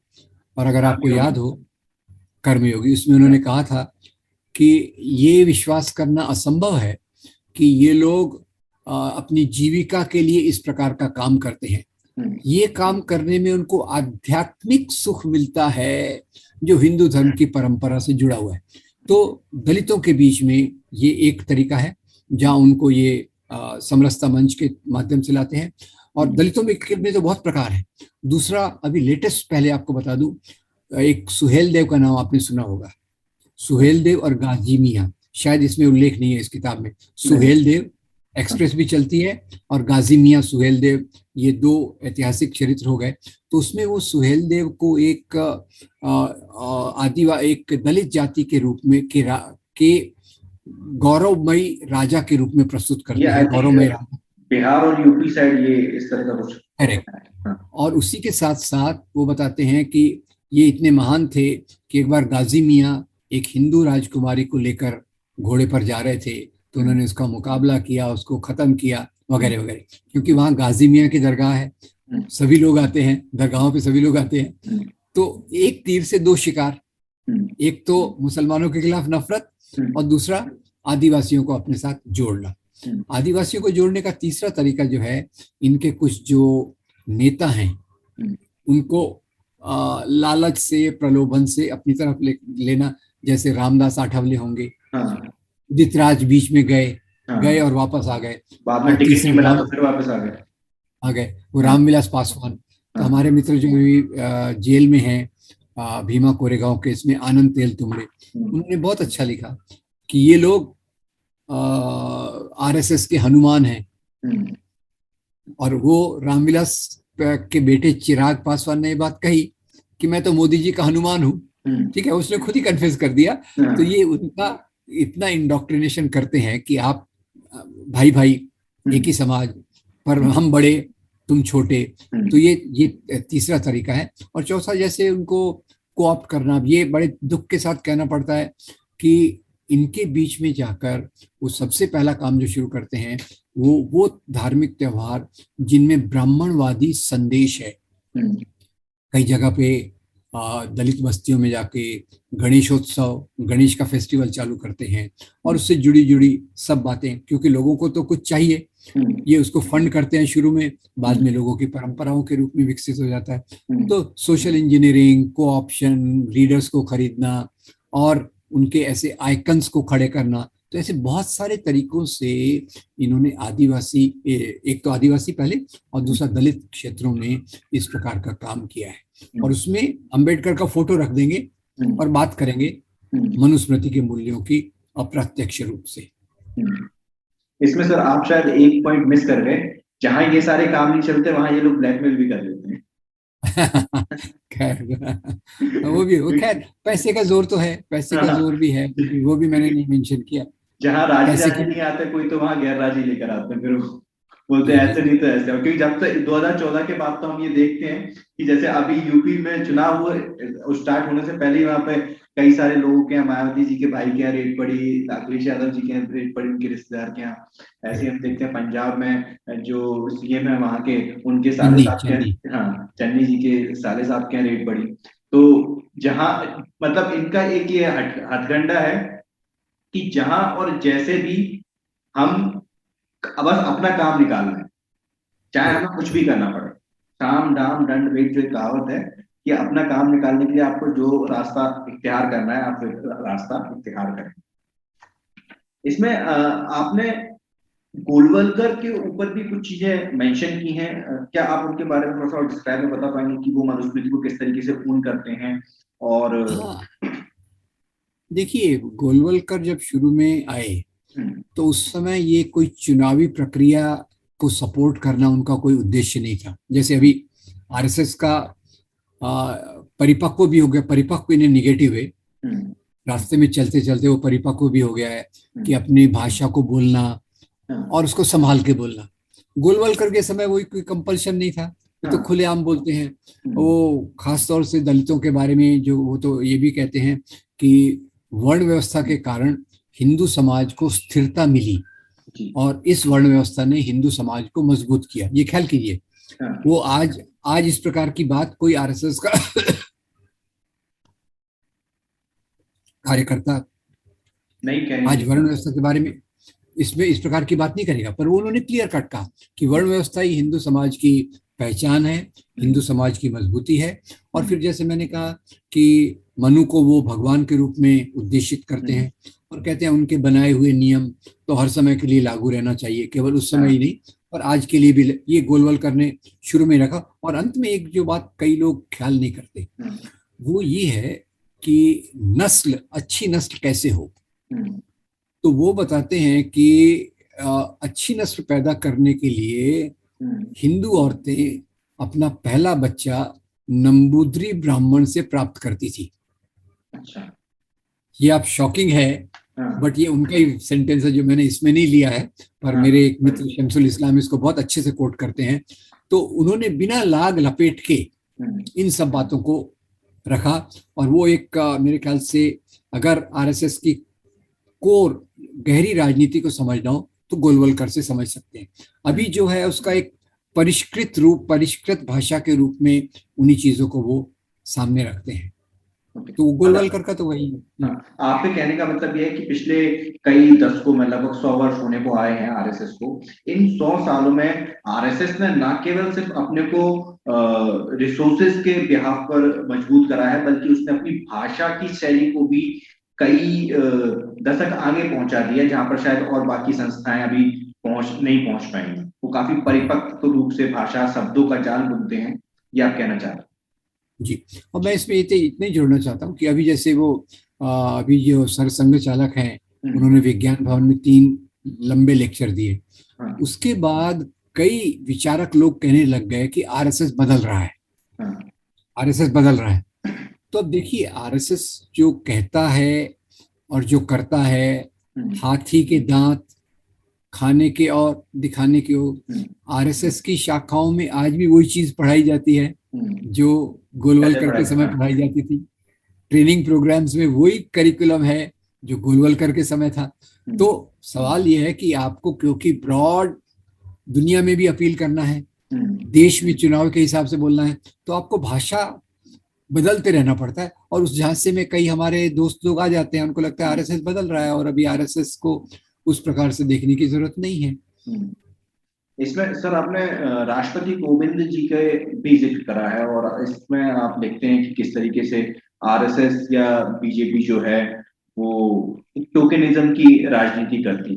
और अगर आपको याद हो, कर्मयोगी, उसमें उन्होंने कहा था कि ये विश्वास करना असंभव है कि ये लोग अपनी जीविका के लिए इस प्रकार का काम करते हैं। ये काम करने में उनको आध्यात्मिक सुख मिलता है, जो हिंदू धर्म की परंपरा से जुड़ा हुआ है। तो दलितों के बीच में ये एक तरीका है जहां उनको ये समरसता मंच के माध्यम से लाते हैं। और दलितों में तो बहुत प्रकार है। दूसरा, अभी लेटेस्ट, पहले आपको बता दूं, एक सुहेल देव का नाम आपने सुना होगा, सुहेल देव और गाजी मियां, शायद इसमें उल्लेख नहीं है इस किताब में। सुहेल देव एक्सप्रेस भी चलती है, और गाजी मियां सुहेल देव, ये 2 ऐतिहासिक चरित्र हो गए। तो उसमें वो सुहेल देव को एक एक दलित जाति के रूप में के गौरवमयी राजा के रूप में प्रस्तुत करते हैं। गौरवमयी राजा, बिहार और यूपी साइड ये इस तरह का कुछ। करेक्ट। और उसी के साथ साथ वो बताते हैं कि ये इतने महान थे कि एक बार गाजी मियां एक हिंदू राजकुमारी को लेकर घोड़े पर जा रहे थे, तो उन्होंने उसका मुकाबला किया, उसको खत्म किया, वगैरह वगैरह, क्योंकि वहाँ गाजी मियाँ की दरगाह है, सभी लोग आते हैं, दरगाहों पे सभी लोग आते हैं। तो एक तीर से दो शिकार, एक तो मुसलमानों के खिलाफ नफरत और दूसरा आदिवासियों को अपने साथ जोड़ना। आदिवासियों को जोड़ने का तीसरा तरीका जो है, इनके कुछ जो नेता हैं उनको लालच से, प्रलोभन से अपनी तरफ लेना। जैसे रामदास आठवले होंगे, उदित राज बीच में गए और वापस आ गए, बाद में टिकट नहीं मिला तो फिर वापस आ गए। वो रामविलास पासवान, तो हमारे मित्र जो भी जेल में हैं भीमा कोरेगांव केस में, आनंद तेल तुमड़े, उन्होंने बहुत अच्छा लिखा कि ये लोग आरएसएस के हनुमान हैं। और वो रामविलास के बेटे चिराग पासवान ने ये बात कही कि मैं तो मोदी जी का हनुमान हूँ। ठीक है, उसने खुद ही कन्फेस कर दिया। तो ये उनका इतना इंडोक्ट्रिनेशन करते हैं कि आप भाई भाई एक ही समाज, पर हम बड़े तुम छोटे। तो ये तीसरा तरीका है। और चौथा, जैसे उनको कोऑप्ट करना, ये बड़े दुख के साथ कहना पड़ता है कि इनके बीच में जाकर वो सबसे पहला काम जो शुरू करते हैं वो धार्मिक त्योहार जिनमें ब्राह्मणवादी संदेश है। कई जगह पे दलित बस्तियों में जाके गणेशोत्सव, गणेश का फेस्टिवल चालू करते हैं और उससे जुड़ी जुड़ी सब बातें, क्योंकि लोगों को तो कुछ चाहिए, ये उसको फंड करते हैं शुरू में, बाद में लोगों की परंपराओं के रूप में विकसित हो जाता है। तो सोशल इंजीनियरिंग, कोऑप्शन, लीडर्स को खरीदना और उनके ऐसे आइकन्स को खड़े करना, तो ऐसे बहुत सारे तरीकों से इन्होंने आदिवासी, एक तो आदिवासी पहले और दूसरा दलित क्षेत्रों में इस प्रकार का काम किया है। और उसमें अंबेडकर का फोटो रख देंगे और बात करेंगे मनुस्मृति के मूल्यों की अप्रत्यक्ष रूप से। इसमें सर आप शायद एक पॉइंट मिस कर गए, जहां ये सारे काम नहीं चलते वहां ये लोग ब्लैकमेल भी कर लेते हैं। खैर वो खैर पैसे का जोर तो है, पैसे का जोर भी है, वो भी मैंने नहीं मेंशन किया। जहां राजी नहीं आते कोई, तो वहां गैर राजी लेकर आते हैं, फिर बोलते हैं ऐसे नहीं तो ऐसे। क्योंकि जब तक 2014 के बाद तो हम ये देखते हैं कि जैसे अभी यूपी में चुनाव हुए, स्टार्ट होने से पहले ही वहां पे कई सारे लोगों के यहाँ, मायावती जी के भाई के यहाँ रेड पड़ी, अखिलेश यादव जी के यहाँ रेड पड़ी, उनके रिश्तेदार के यहाँ। ऐसे हम देखते हैं पंजाब में जो सीएम है वहां के, उनके साले साहब के, हाँ चन्नी जी के साले साहब के यहाँ रेड पड़ी। तो जहाँ मतलब इनका एक ये हथकंडा है कि जहां और जैसे भी हम बस अपना काम निकालना है, चाहे हमें कुछ भी करना पड़े। साम दाम दंड भेद जो कहावत है कि अपना काम निकालने के लिए आपको जो रास्ता इख्तियार करना है, आप रास्ता इख्तियार करें। इसमें आपने गोलवलकर के ऊपर भी कुछ चीजें मेंशन की हैं, क्या आप उनके बारे में थोड़ा सा डिस्क्राइब में बता पाएंगे कि वो मनुस्मृति को किस तरीके से पूर्ण करते हैं? और देखिए, गोलवलकर जब शुरू में आए तो उस समय ये कोई चुनावी प्रक्रिया को सपोर्ट करना उनका कोई उद्देश्य नहीं था। जैसे अभी आरएसएस का परिपक्व भी हो गया, परिपक्व इन्हें निगेटिव है, रास्ते में चलते चलते वो परिपक्व भी हो गया है कि अपनी भाषा को बोलना और उसको संभाल के बोलना। गोलवलकर के समय वही कोई कंपल्शन नहीं था, तो खुलेआम बोलते हैं। वो खासतौर से दलितों के बारे में जो, वो तो ये भी कहते हैं कि वर्ण व्यवस्था के कारण हिंदू समाज को स्थिरता मिली और इस वर्ण व्यवस्था ने हिंदू समाज को मजबूत किया। ये ख्याल कीजिए, वो आज इस प्रकार की बात कोई आरएसएस का कार्यकर्ता नहीं आज वर्ण व्यवस्था के बारे में इसमें इस प्रकार की बात नहीं करेगा। पर वो उन्होंने क्लियर कट कहा कि वर्ण व्यवस्था ही हिंदू समाज की पहचान है, हिंदू समाज की मजबूती है। और फिर जैसे मैंने कहा कि मनु को वो भगवान के रूप में उद्देशित करते हैं और कहते हैं उनके बनाए हुए नियम तो हर समय के लिए लागू रहना चाहिए, केवल उस समय ही नहीं और आज के लिए भी। ये गोलवलकर ने शुरू में रखा। और अंत में एक जो बात कई लोग ख्याल नहीं करते, वो ये है कि नस्ल, अच्छी नस्ल कैसे हो। तो वो बताते हैं कि अच्छी नस्ल पैदा करने के लिए हिंदू औरतें अपना पहला बच्चा नंबूद्री ब्राह्मण से प्राप्त करती थी। अच्छा। ये आप शॉकिंग है, बट ये उनका ही सेंटेंस है जो मैंने इसमें नहीं लिया है, पर मेरे एक मित्र शमसुल इस्लाम इसको बहुत अच्छे से कोट करते हैं। तो उन्होंने बिना लाग लपेट के इन सब बातों को रखा। और वो एक मेरे ख्याल से अगर आरएसएस की कोर गहरी राजनीति को समझना हो तो गोलवलकर से समझ सकते हैं। अभी जो है उसका एक परिष्कृत रूप, परिष्कृत भाषा के रूप में उन्हीं चीजों को वो सामने रखते हैं। ओके। तो गोलवलकर का तो वही है। हाँ, आपके कहने का मतलब ये है कि पिछले कई दशकों में, लगभग 100 वर्ष होने को आए हैं आरएसएस को, इन 100 सालों में आरएसएस ने न केवल सिर्फ अपने को रिसोर्सेज के बिहाफ पर मजबूत करा है, बल्कि उसने अपनी भाषा की शैली को भी कई दशक आगे पहुंचा दिया, जहां पर शायद और बाकी संस्थाएं अभी नहीं पहुंच पाएंगी। वो काफी परिपक्व रूप से भाषा शब्दों का जाल बुनते हैं, ये आप कहना चाहते हैं? जी। और मैं इसमें इतने ही जोड़ना चाहता हूँ कि अभी जैसे वो अभी जो सरसंघ चालक हैं, उन्होंने विज्ञान भवन में 3 लंबे लेक्चर दिए। हाँ, उसके बाद कई विचारक लोग कहने लग गए कि आरएसएस बदल रहा है, हाँ, आरएसएस बदल रहा है। तो अब देखिए, आरएसएस जो कहता है और जो करता है, हाथी के दांत खाने के और दिखाने के हो, आरएसएस की शाखाओं में आज भी वही चीज पढ़ाई जाती है जो गोलवलकर के समय पढ़ाई जाती थी। ट्रेनिंग प्रोग्राम्स में वही करिकुलम है जो गोलवलकर के समय था। तो सवाल यह है कि आपको, क्योंकि ब्रॉड दुनिया में भी अपील करना है, देश में चुनाव के हिसाब से बोलना है, तो आपको भाषा बदलते रहना पड़ता है। और उस झांसे में कई हमारे दोस्त लोग आ जाते हैं, उनको लगता है आरएसएस बदल रहा है और अभी आरएसएस को उस प्रकार से देखने की जरूरत नहीं है। इसमें सर आपने राष्ट्रपति कोविंद जी के भी जिक्र करा है, और इसमें आप देखते हैं कि किस तरीके से आरएसएस या बीजेपी जो है वो टोकेनिज्म की राजनीति करती।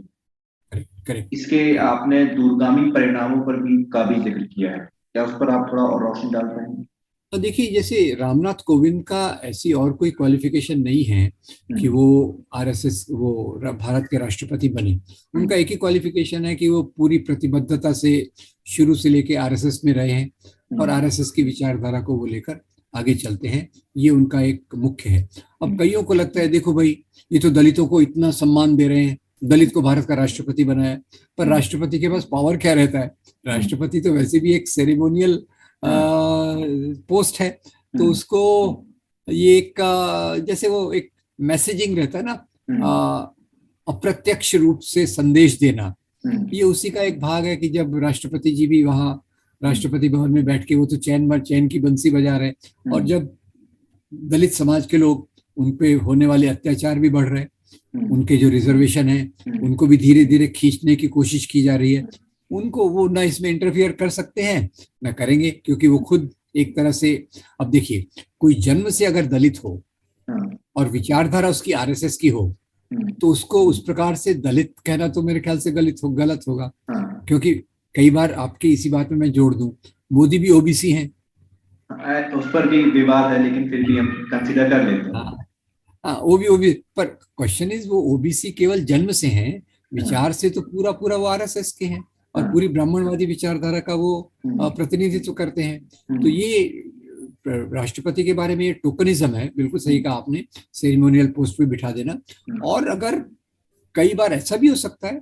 करेक्ट। इसके आपने दूरगामी परिणामों पर भी का भी जिक्र किया है, क्या उस पर आप थोड़ा और रोशनी डाल पाएंगे? तो देखिए, जैसे रामनाथ कोविंद का ऐसी और कोई क्वालिफिकेशन नहीं है कि वो आरएसएस, वो भारत के राष्ट्रपति बने। उनका एक ही क्वालिफिकेशन है कि वो पूरी प्रतिबद्धता से शुरू से लेके आरएसएस में रहे हैं और आरएसएस की विचारधारा को वो लेकर आगे चलते हैं। ये उनका एक मुख्य है। अब कईयों को लगता है, देखो भाई, ये तो दलितों को इतना सम्मान दे रहे हैं, दलित को भारत का राष्ट्रपति बनाया, पर राष्ट्रपति के पास पावर क्या रहता है? राष्ट्रपति तो वैसे भी एक सेरेमोनियल पोस्ट है, तो उसको ये एक जैसे वो एक मैसेजिंग रहता है ना, अप्रत्यक्ष रूप से संदेश देना, ये उसी का एक भाग है कि जब राष्ट्रपति जी भी वहाँ राष्ट्रपति भवन में बैठ के, वो तो चैन की बंसी बजा रहे हैं, और जब दलित समाज के लोग, उन पे होने वाले अत्याचार भी बढ़ रहे हैं, उनके जो रिजर्वेशन है उनको भी धीरे धीरे खींचने की कोशिश की जा रही है, उनको वो ना इसमें इंटरफियर कर सकते हैं ना करेंगे, क्योंकि वो खुद एक तरह से, अब देखिए, कोई जन्म से अगर दलित हो और विचारधारा उसकी आरएसएस की हो, तो उसको उस प्रकार से दलित कहना तो मेरे ख्याल से गलत होगा। क्योंकि कई बार आपकी इसी बात में मैं जोड़ दूं, मोदी भी ओबीसी हैं। उस पर भी विवाद है, लेकिन फिर भी हम कंसीडर कर लेते हैं। हाँ, वो भी पर क्वेश्चन इज, वो ओबीसी केवल जन्म से हैं, विचार से तो पूरा वो आरएसएस के हैं और पूरी ब्राह्मणवादी विचारधारा का वो प्रतिनिधित्व करते हैं। तो ये राष्ट्रपति के बारे में ये टोकनिज्म है, बिल्कुल सही कहा आपने, सेरेमोनियल पोस्ट पे बिठा देना। और अगर कई बार ऐसा भी हो सकता है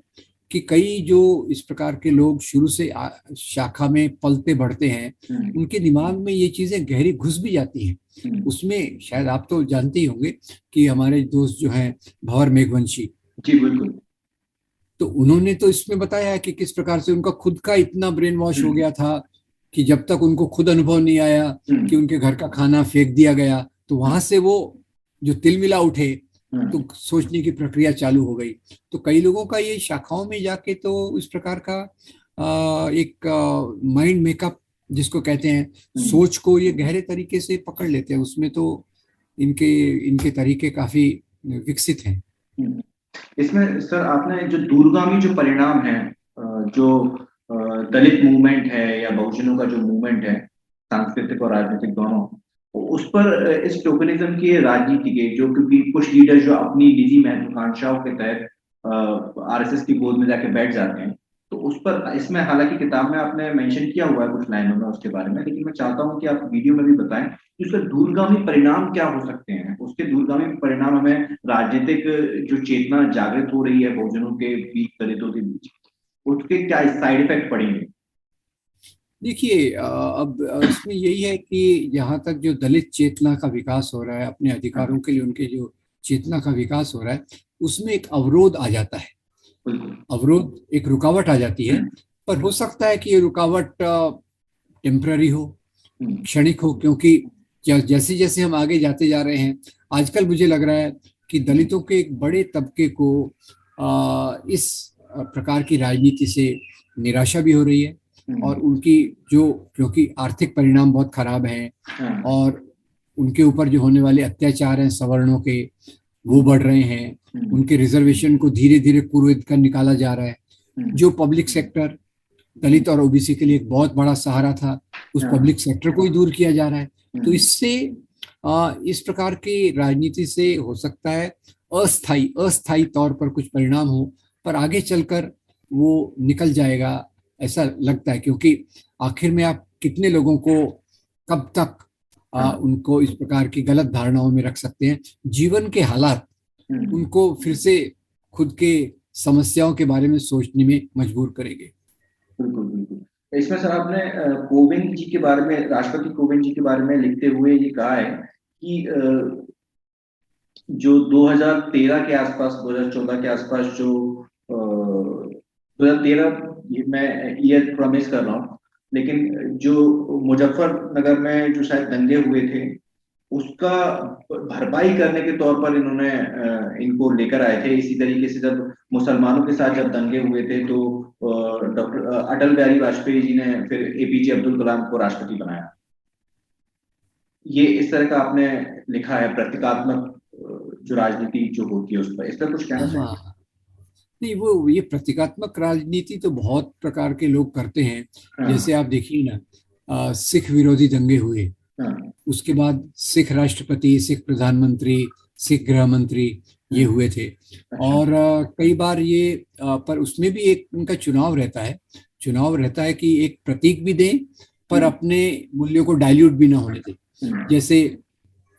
कि कई जो इस प्रकार के लोग शुरू से शाखा में पलते बढ़ते हैं, उनके दिमाग में ये चीजें गहरी घुस भी जाती हैं। उसमें शायद आप तो जानते ही होंगे कि हमारे दोस्त जो हैं भंवर मेघवंशी जी, बिल्कुल, तो उन्होंने तो इसमें बताया है कि किस प्रकार से उनका खुद का इतना ब्रेन वॉश हो गया था कि जब तक उनको खुद अनुभव नहीं आया कि उनके घर का खाना फेंक दिया गया, तो वहां से वो जो तिलमिला उठे, तो सोचने की प्रक्रिया चालू हो गई। तो कई लोगों का ये शाखाओं में जाके तो इस प्रकार का एक माइंड मेकअप जिसको कहते हैं, सोच को ये गहरे तरीके से पकड़ लेते हैं। उसमें तो इनके तरीके काफी विकसित हैं। इसमें सर आपने जो दूरगामी जो परिणाम है, जो दलित मूवमेंट है या बहुजनों का जो मूवमेंट है, सांस्कृतिक और राजनीतिक दोनों, उस पर इस टोकनिज्म की राजनीति के जो, क्योंकि कुछ लीडर जो अपनी निजी महत्वाकांक्षाओं के तहत आरएसएस की गोद में जाके बैठ जाते हैं, तो उस पर, इसमें हालांकि किताब में आपने मेंशन किया हुआ है कुछ लाइनों में उसके बारे में, लेकिन मैं चाहता हूं कि आप वीडियो में भी बताएं कि उसके दूरगामी परिणाम क्या हो सकते हैं। उसके दूरगामी परिणाम हमें राजनीतिक जो चेतना जागृत हो रही है बहुजनों के बीच, दलितों के बीच, उसके क्या साइड इफेक्ट पड़ेंगे? देखिए, अब इसमें यही है कि यहाँ तक जो दलित चेतना का विकास हो रहा है, अपने अधिकारों के लिए उनके जो चेतना का विकास हो रहा है, उसमें एक अवरोध आ जाता है। बिल्कुल। अवरोध, एक रुकावट आ जाती है। पर हो सकता है कि ये रुकावट टेम्पररी हो, क्षणिक हो, क्योंकि जैसे जैसे हम आगे जाते जा रहे हैं, आजकल मुझे लग रहा है कि दलितों के एक बड़े तबके को इस प्रकार की राजनीति से निराशा भी हो रही है, और उनकी जो, क्योंकि आर्थिक परिणाम बहुत खराब हैं और उनके ऊपर जो होने वाले अत्याचार हैं सवर्णों के, वो बढ़ रहे हैं। उनके रिजर्वेशन को धीरे धीरे कुरीद कर निकाला जा रहा है। जो पब्लिक सेक्टर दलित और ओबीसी के लिए एक बहुत बड़ा सहारा था, उस पब्लिक सेक्टर को ही दूर किया जा रहा है। तो इससे इस प्रकार की राजनीति से हो सकता है अस्थाई तौर पर कुछ परिणाम हो, पर आगे चलकर वो निकल जाएगा, ऐसा लगता है। क्योंकि आखिर में आप कितने लोगों को कब तक उनको इस प्रकार की गलत धारणाओं में रख सकते हैं। जीवन के हालात उनको फिर से खुद के समस्याओं के बारे में सोचने में मजबूर करेंगे। बिल्कुल बिल्कुल। इसमें सर आपने कोविंद जी के बारे में, राष्ट्रपति कोविंद जी के बारे में लिखते हुए ये कहा है कि जो 2013 के आसपास, 2014 के आसपास, जो 2013 मैं ईयर प्रॉमिस कर रहा हूँ, लेकिन जो मुजफ्फरनगर में जो शायद दंगे हुए थे, उसका भरपाई करने के तौर पर इन्होंने इनको लेकर आए थे। इसी तरीके से जब मुसलमानों के साथ जब दंगे हुए थे तो डॉक्टर अटल बिहारी वाजपेयी जी ने फिर एपीजे अब्दुल कलाम को राष्ट्रपति बनाया। ये इस तरह का आपने लिखा है, प्रतीकात्मक जो राजनीति जो होती है उस पर, इस पर कुछ कहना चाहिए? नहीं, वो ये प्रतीकात्मक राजनीति तो बहुत प्रकार के लोग करते हैं। जैसे आप देखिए ना, सिख विरोधी दंगे हुए, उसके बाद सिख राष्ट्रपति, सिख प्रधानमंत्री, सिख गृह मंत्री ये हुए थे। और कई बार ये पर उसमें भी एक उनका चुनाव रहता है कि एक प्रतीक भी दें पर अपने मूल्यों को डाइल्यूट भी ना होने दें। जैसे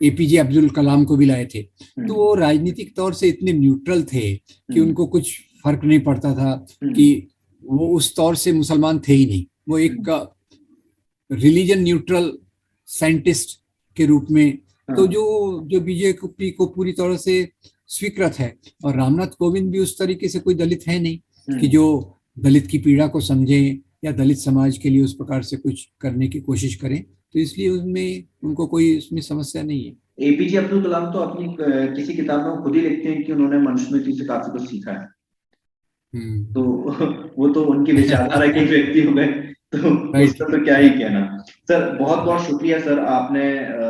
एपीजे अब्दुल कलाम को भी लाए थे, तो वो राजनीतिक तौर से इतने न्यूट्रल थे कि उनको कुछ फर्क नहीं पड़ता था कि वो उस तौर से मुसलमान थे ही नहीं। वो एक रिलीजन न्यूट्रल साइंटिस्ट के रूप में, तो जो बीजेपी को पूरी तरह से स्वीकृत है। और रामनाथ कोविंद भी उस तरीके से कोई दलित है नहीं कि जो दलित की पीड़ा को समझें या दलित समाज के लिए उस प्रकार से कुछ करने की कोशिश करें। तो इसलिए उनमें उनको कोई उसमें समस्या नहीं है। एपीजे अब्दुल कलाम तो अपनी किसी किताब में खुद ही लिखते हैं कि उन्होंने मनुस्मृति से काफी कुछ सीखा है। तो वो तो उनकी विचारधारा के व्यक्ति हो गए, तो उसका तो क्या ही कहना। सर बहुत बहुत शुक्रिया सर, आपने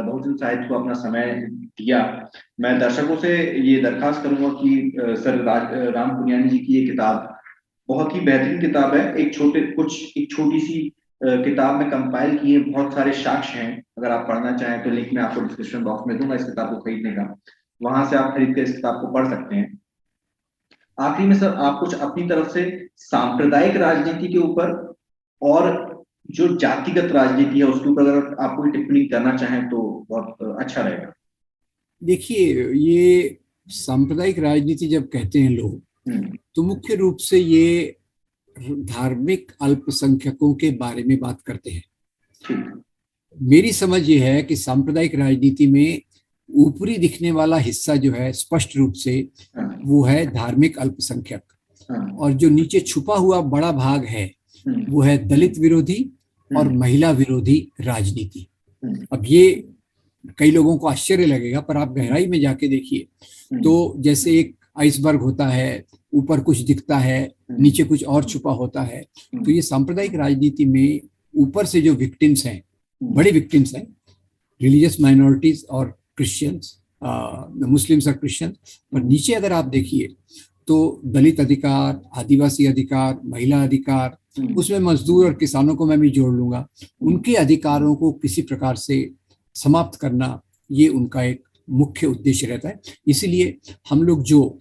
बहुजन साहित्य को अपना समय दिया। मैं दर्शकों से ये दरखास्त करूंगा कि सर राम पुनियानी जी की ये किताब बहुत ही बेहतरीन किताब है। एक छोटी सी किताब में कंपाइल किए बहुत सारे साक्ष्य हैं। अगर आप पढ़ना चाहें तो लिंक मैं आपको डिस्क्रिप्शन बॉक्स में दूंगा इस किताब को खरीदने का, वहां से आप खरीद कर इस किताब को पढ़ सकते हैं। आखिरी में सर आप कुछ अपनी तरफ से सांप्रदायिक राजनीति के ऊपर और जो जातिगत राजनीति है उसके ऊपर अगर आप कोई टिप्पणी करना चाहें तो बहुत अच्छा रहेगा। देखिए, ये सांप्रदायिक राजनीति जब कहते हैं लोग, तो मुख्य रूप से ये धार्मिक अल्पसंख्यकों के बारे में बात करते हैं। मेरी समझ ये है कि सांप्रदायिक राजनीति में ऊपरी दिखने वाला हिस्सा जो है स्पष्ट रूप से वो है धार्मिक अल्पसंख्यक, और जो नीचे छुपा हुआ बड़ा भाग है वो है दलित विरोधी और महिला विरोधी राजनीति। अब ये कई लोगों को आश्चर्य लगेगा, पर आप गहराई में जाके देखिए तो जैसे एक आइसबर्ग होता है, ऊपर कुछ दिखता है, नीचे कुछ और छुपा होता है। तो ये सांप्रदायिक राजनीति में ऊपर से जो विक्टिम्स हैं, बड़े विक्टिम्स हैं, रिलीजियस माइनॉरिटीज और क्रिश्चियंस, मुस्लिम्स और क्रिश्चियंस, पर नीचे अगर आप देखिए तो दलित अधिकार, आदिवासी अधिकार, महिला अधिकार, उसमें मजदूर और किसानों को मैं भी जोड़ लूंगा, उनके अधिकारों को किसी प्रकार से समाप्त करना ये उनका एक मुख्य उद्देश्य रहता है। इसीलिए हम लोग जो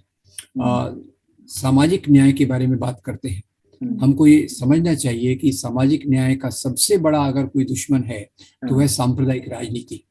सामाजिक न्याय के बारे में बात करते हैं, हमको ये समझना चाहिए कि सामाजिक न्याय का सबसे बड़ा अगर कोई दुश्मन है तो वह सांप्रदायिक राजनीति।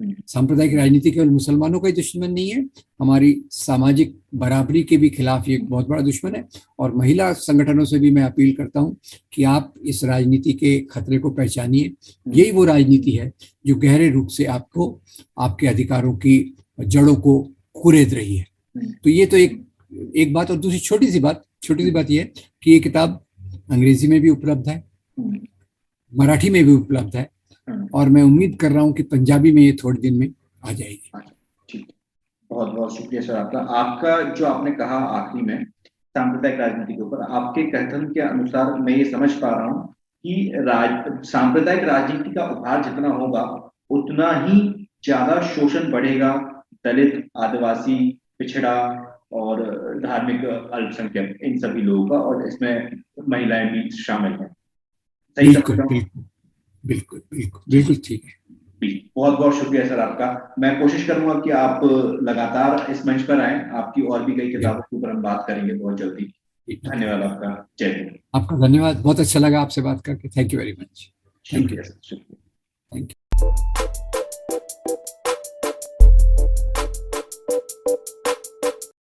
सांप्रदायिक राजनीति केवल मुसलमानों का ही दुश्मन नहीं है, हमारी सामाजिक बराबरी के भी खिलाफ ये एक बहुत बड़ा दुश्मन है। और महिला संगठनों से भी मैं अपील करता हूं कि आप इस राजनीति के खतरे को पहचानिए। यही वो राजनीति है जो गहरे रूप से आपको आपके अधिकारों की जड़ों को कुरेद रही है। तो ये तो एक बात। और दूसरी छोटी सी बात, छोटी सी बात यह है कि ये किताब अंग्रेजी में भी उपलब्ध है, हम्म, मराठी में भी उपलब्ध है, और मैं उम्मीद कर रहा हूँ कि पंजाबी में ये थोड़े दिन में आ जाएगी। अच्छा, ठीक है। बहुत बहुत शुक्रिया सर आपका। आपका जो आपने कहा आखिरी में सांप्रदायिक राजनीति के ऊपर, आपके कथन के अनुसार मैं ये समझ पा रहा हूँ कि सांप्रदायिक राजनीति का उभार जितना होगा उतना ही ज्यादा शोषण बढ़ेगा दलित, आदिवासी, पिछड़ा और धार्मिक अल्पसंख्यक इन सभी लोगों का, और इसमें महिलाएं भी शामिल हैं। सही समझ बिल्कुल रहा हूँ? बिल्कुल बिल्कुल बिल्कुल बिल्कुल ठीक है। बहुत बहुत शुक्रिया सर आपका। मैं कोशिश करूंगा कि आप लगातार इस मंच पर आएं, आपकी और भी कई किताबों के ऊपर हम बात करेंगे बहुत जल्दी। धन्यवाद आपका। जय हिंद। आपका धन्यवाद, बहुत अच्छा लगा आपसे बात करके। Thank you very much. Thank you. शुक्रिया सर, शुक्रिया। Thank you.